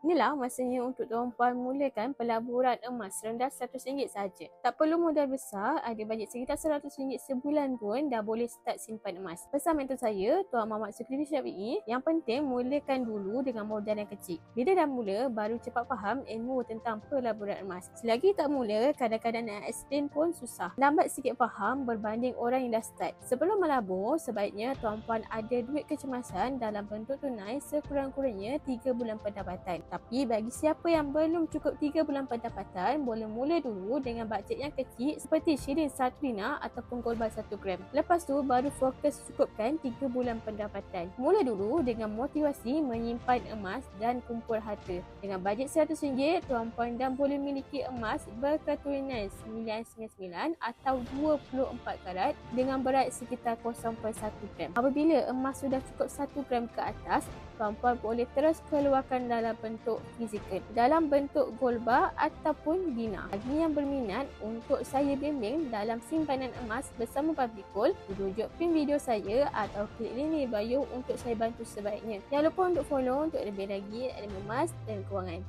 Inilah masanya untuk tuan-puan mulakan pelaburan emas rendah RM100 saja. Tak perlu modal besar, ada bajet sekitar RM100 sebulan pun dah boleh start simpan emas. Pesan mentor saya, Tuan Muhammad Zulkifli Syafiee, yang penting mulakan dulu dengan modal yang kecil. Bila dah mula, baru cepat faham ilmu tentang pelaburan emas. Selagi tak mula, kadang-kadang nak explain pun susah. Lambat sikit faham berbanding orang yang dah start. Sebelum melabur, sebaiknya tuan-puan ada duit kecemasan dalam bentuk tunai sekurang-kurangnya 3 bulan pendapatan. Tapi bagi siapa yang belum cukup 3 bulan pendapatan, boleh mula dulu dengan bajet yang kecil seperti shilling 1 dinar ataupun gold bar 1 gram. Lepas tu baru fokus cukupkan 3 bulan pendapatan. Mula dulu dengan motivasi menyimpan emas dan kumpul harta. Dengan bajet RM100, tuan-puan dan boleh miliki emas berketurunan 999 atau 24 karat dengan berat sekitar 0.1 gram. Apabila emas sudah cukup 1 gram ke atas, tuan-puan boleh terus keluarkan dalam bentuk fizikal, dalam bentuk gold bar ataupun dinar. Bagi yang berminat untuk saya bimbing dalam simpanan emas bersama Public Gold, rujuk pin video saya atau klik link di bio untuk saya bantu sebaiknya. Jangan lupa untuk follow untuk lebih lagi ilmu emas dan kewangan.